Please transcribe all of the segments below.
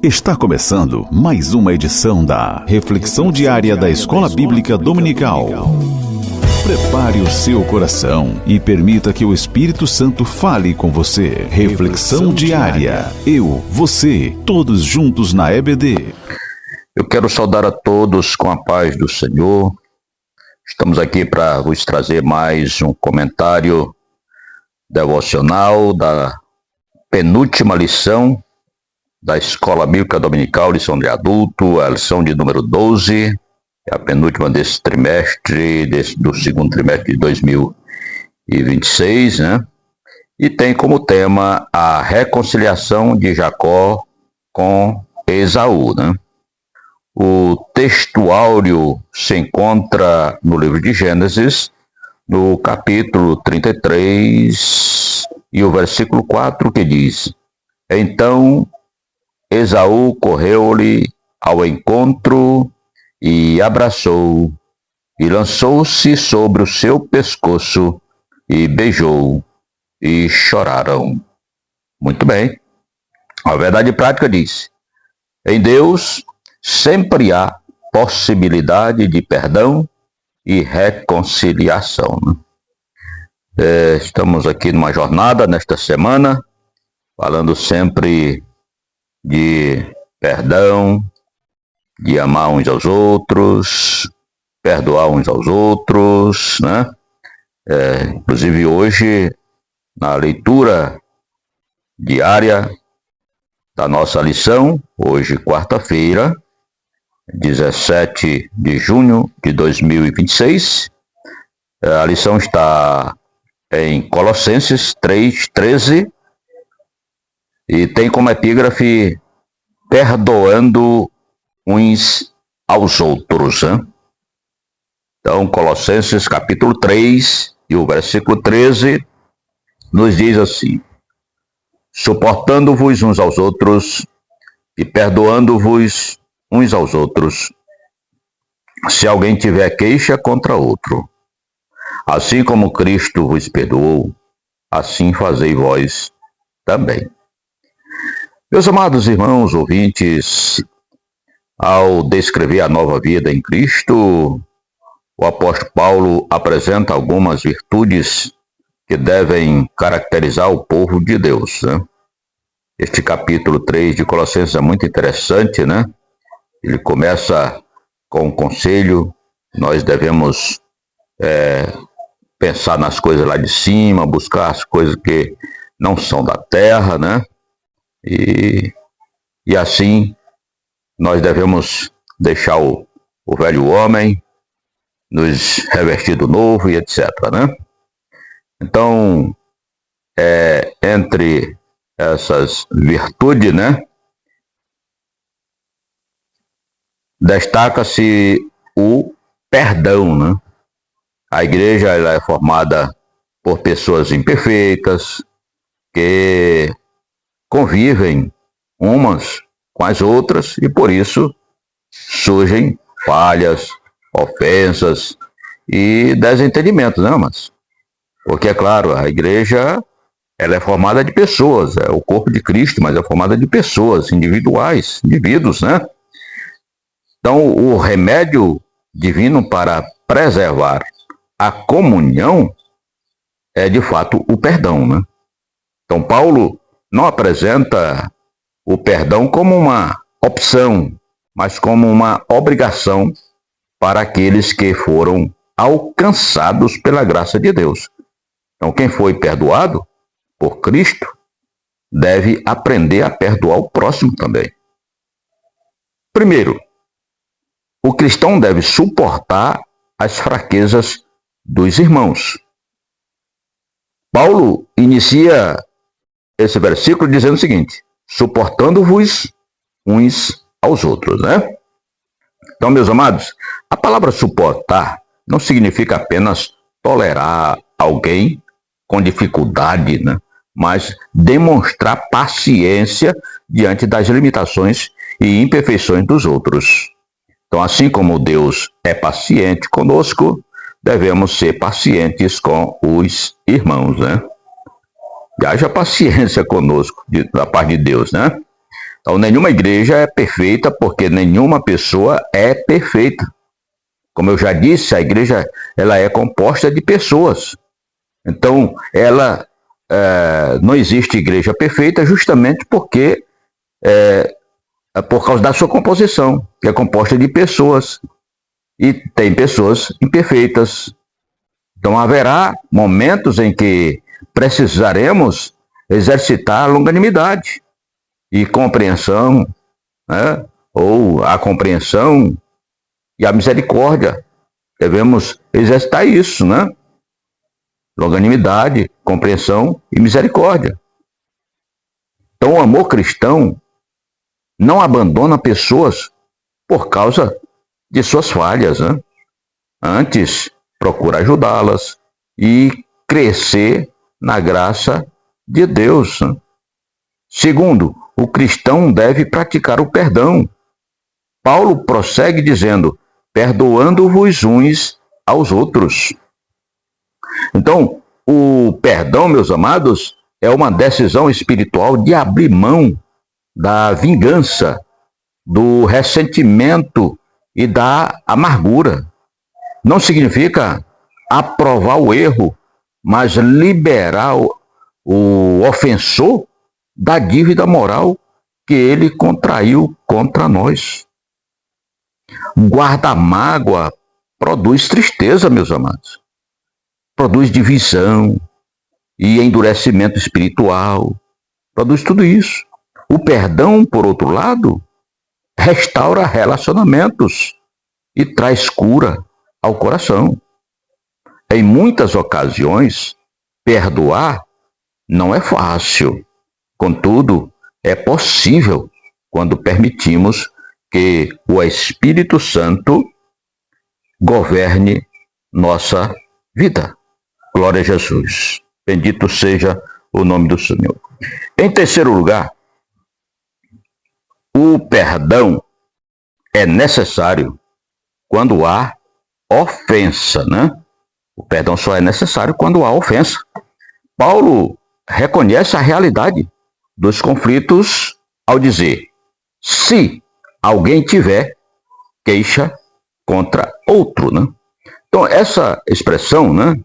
Está começando mais uma edição da Reflexão Diária da Escola Bíblica Dominical. Prepare o seu coração e permita que o Espírito Santo fale com você. Reflexão Diária. Eu, você, todos juntos na EBD. Eu quero saudar a todos com a paz do Senhor. Estamos aqui para vos trazer mais um comentário devocional da penúltima lição da Escola Bíblica Dominical, lição de adulto, a lição de número 12, é a penúltima desse trimestre, do segundo trimestre de 2026, né? E tem como tema a reconciliação de Jacó com Esaú, né? O texto áureo se encontra no livro de Gênesis, no capítulo 33, e o versículo 4, que diz: Então Esaú correu-lhe ao encontro e abraçou, e lançou-se sobre o seu pescoço, e beijou, e choraram. Muito bem. A verdade prática diz: em Deus sempre há possibilidade de perdão e reconciliação, né? Estamos aqui numa jornada nesta semana, falando sempre de perdão, de amar uns aos outros, perdoar uns aos outros, né? Inclusive hoje, na leitura diária da nossa lição, hoje quarta-feira, 17 de junho de 2026, a lição está em Colossenses 3:13, e tem como epígrafe perdoando uns aos outros, né? Então, Colossenses capítulo 3 e o versículo 13 nos diz assim: suportando-vos uns aos outros e perdoando-vos uns aos outros, se alguém tiver queixa contra outro. Assim como Cristo vos perdoou, assim fazei vós também. Meus amados irmãos ouvintes, ao descrever a nova vida em Cristo, o apóstolo Paulo apresenta algumas virtudes que devem caracterizar o povo de Deus, né? Este capítulo 3 de Colossenses é muito interessante, né? Ele começa com um conselho: nós devemos pensar nas coisas lá de cima, buscar as coisas que não são da terra, né? E assim nós devemos deixar o velho homem, nos revestir do novo e etc, né? Então, entre essas virtudes, né, destaca-se o perdão, né? A igreja ela é formada por pessoas imperfeitas que convivem umas com as outras e por isso surgem falhas, ofensas e desentendimentos, né, mas porque, é claro, a igreja ela é formada de pessoas, é o corpo de Cristo, mas é formada de pessoas individuais, indivíduos, né? Então, o remédio divino para preservar a comunhão é, de fato, o perdão, né? Então, Paulo não apresenta o perdão como uma opção, mas como uma obrigação para aqueles que foram alcançados pela graça de Deus. Então, quem foi perdoado por Cristo deve aprender a perdoar o próximo também. Primeiro, o cristão deve suportar as fraquezas dos irmãos. Paulo inicia esse versículo dizendo o seguinte: suportando-vos uns aos outros, né? Então, meus amados, a palavra suportar não significa apenas tolerar alguém com dificuldade, né? Mas demonstrar paciência diante das limitações e imperfeições dos outros. Então, assim como Deus é paciente conosco, devemos ser pacientes com os irmãos, né? E haja paciência conosco, da parte de Deus, né? Então, nenhuma igreja é perfeita, porque nenhuma pessoa é perfeita. Como eu já disse, a igreja ela é composta de pessoas. Então, não existe igreja perfeita justamente porque por causa da sua composição, que é composta de pessoas. E tem pessoas imperfeitas. Então, haverá momentos em que precisaremos exercitar a longanimidade e compreensão, né? Ou a compreensão e a misericórdia. Devemos exercitar isso, né? Longanimidade, compreensão e misericórdia. Então, o amor cristão não abandona pessoas por causa de suas falhas, né? Antes, procura ajudá-las e crescer na graça de Deus, né? Segundo, o cristão deve praticar o perdão. Paulo prossegue dizendo, perdoando-vos uns aos outros. Então, o perdão, meus amados, é uma decisão espiritual de abrir mão da vingança, do ressentimento e da amargura. Não significa aprovar o erro, mas liberar o ofensor da dívida moral que ele contraiu contra nós. Guarda-mágoa produz tristeza, meus amados. Produz divisão e endurecimento espiritual. Produz tudo isso. O perdão, por outro lado, restaura relacionamentos e traz cura ao coração. Em muitas ocasiões, perdoar não é fácil. Contudo, é possível quando permitimos que o Espírito Santo governe nossa vida. Glória a Jesus. Bendito seja o nome do Senhor. Em terceiro lugar, o perdão é necessário quando há ofensa, né? O perdão só é necessário quando há ofensa. Paulo reconhece a realidade dos conflitos ao dizer, se alguém tiver queixa contra outro, né? Então, essa expressão, né,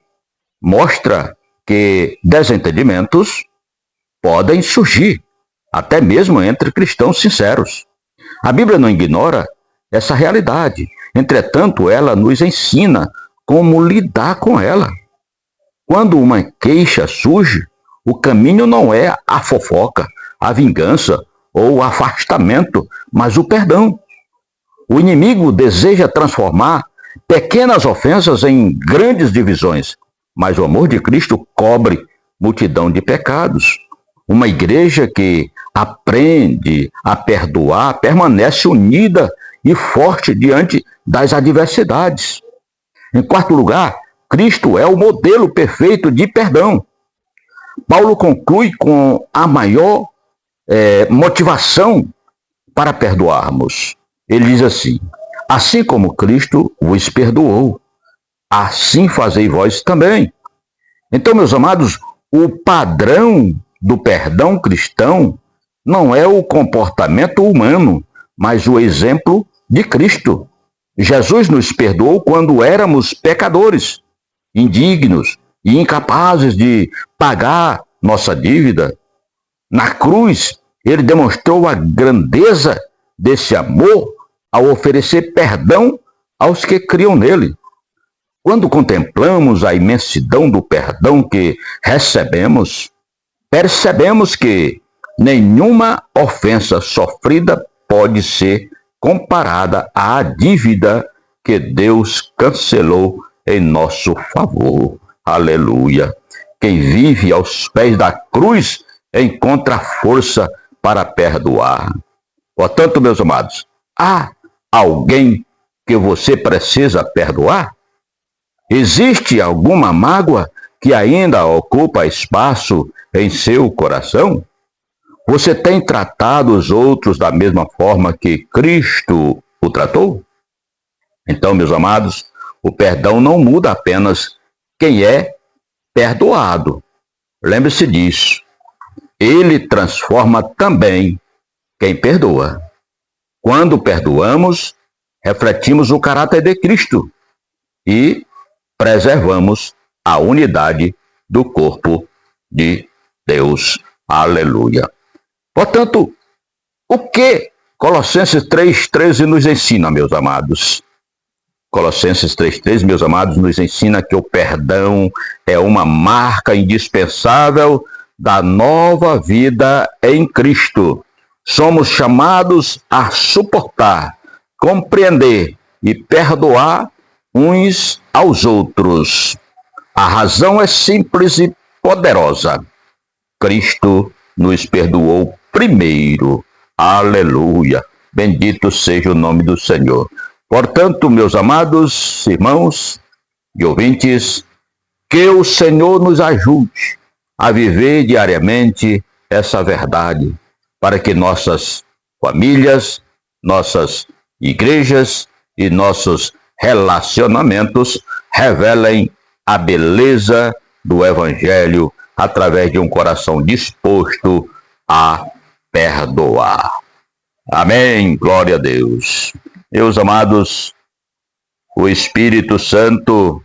mostra que desentendimentos podem surgir, até mesmo entre cristãos sinceros. A Bíblia não ignora essa realidade. Entretanto, ela nos ensina como lidar com ela. Quando uma queixa surge, o caminho não é a fofoca, a vingança ou o afastamento, mas o perdão. O inimigo deseja transformar pequenas ofensas em grandes divisões, mas o amor de Cristo cobre multidão de pecados. Uma igreja que aprende a perdoar permanece unida e forte diante das adversidades. Em quarto lugar, Cristo é o modelo perfeito de perdão. Paulo conclui com a maior motivação para perdoarmos. Ele diz assim, assim como Cristo vos perdoou, assim fazei vós também. Então, meus amados, o padrão do perdão cristão não é o comportamento humano, mas o exemplo de Cristo. Jesus nos perdoou quando éramos pecadores, indignos e incapazes de pagar nossa dívida. Na cruz, ele demonstrou a grandeza desse amor ao oferecer perdão aos que criam nele. Quando contemplamos a imensidão do perdão que recebemos, percebemos que nenhuma ofensa sofrida pode ser comparada à dívida que Deus cancelou em nosso favor. Aleluia! Quem vive aos pés da cruz encontra força para perdoar. Portanto, meus amados, há alguém que você precisa perdoar? Existe alguma mágoa que ainda ocupa espaço em seu coração? Você tem tratado os outros da mesma forma que Cristo o tratou? Então, meus amados, o perdão não muda apenas quem é perdoado. Lembre-se disso. Ele transforma também quem perdoa. Quando perdoamos, refletimos o caráter de Cristo e preservamos a unidade do corpo de Deus. Aleluia. Portanto, o que Colossenses 3,13 nos ensina, meus amados? Colossenses 3,13, meus amados, nos ensina que o perdão é uma marca indispensável da nova vida em Cristo. Somos chamados a suportar, compreender e perdoar uns aos outros. A razão é simples e poderosa. Cristo nos perdoou primeiro. Aleluia! Bendito seja o nome do Senhor. Portanto, meus amados irmãos e ouvintes, que o Senhor nos ajude a viver diariamente essa verdade, para que nossas famílias, nossas igrejas e nossos relacionamentos revelem a beleza do Evangelho através de um coração disposto a perdoar. Amém, glória a Deus. Meus amados, o Espírito Santo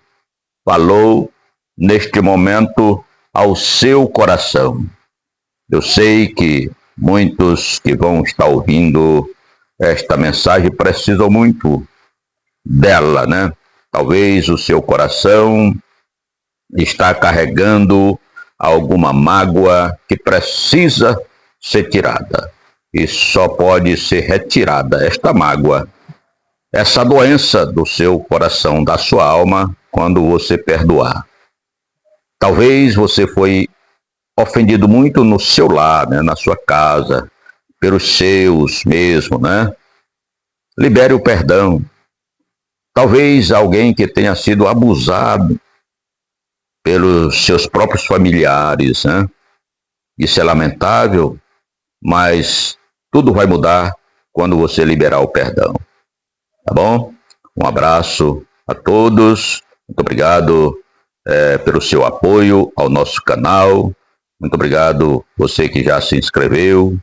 falou neste momento ao seu coração. Eu sei que muitos que vão estar ouvindo esta mensagem precisam muito dela, né? Talvez o seu coração está carregando alguma mágoa que precisa ser tirada. E só pode ser retirada esta mágoa, essa doença do seu coração, da sua alma, quando você perdoar. Talvez você foi ofendido muito no seu lar, né, na sua casa, pelos seus mesmo, né? Libere o perdão. Talvez alguém que tenha sido abusado pelos seus próprios familiares, né? Isso é lamentável, mas tudo vai mudar quando você liberar o perdão. Tá bom? Um abraço a todos. Muito obrigado pelo seu apoio ao nosso canal. Muito obrigado você que já se inscreveu.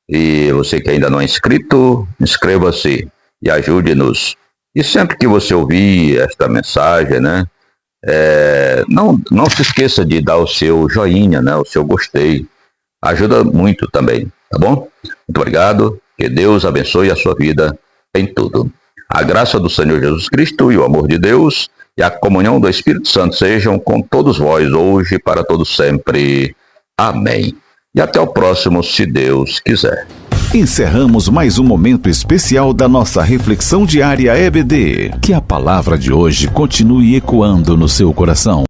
E você que ainda não é inscrito, inscreva-se e ajude-nos. E sempre que você ouvir esta mensagem, né? Não se esqueça de dar o seu joinha, né? O seu gostei. Ajuda muito também, tá bom? Muito obrigado. Que Deus abençoe a sua vida em tudo. A graça do Senhor Jesus Cristo e o amor de Deus e a comunhão do Espírito Santo sejam com todos vós hoje e para todos sempre. Amém. E até o próximo, se Deus quiser. Encerramos mais um momento especial da nossa reflexão diária EBD. Que a palavra de hoje continue ecoando no seu coração.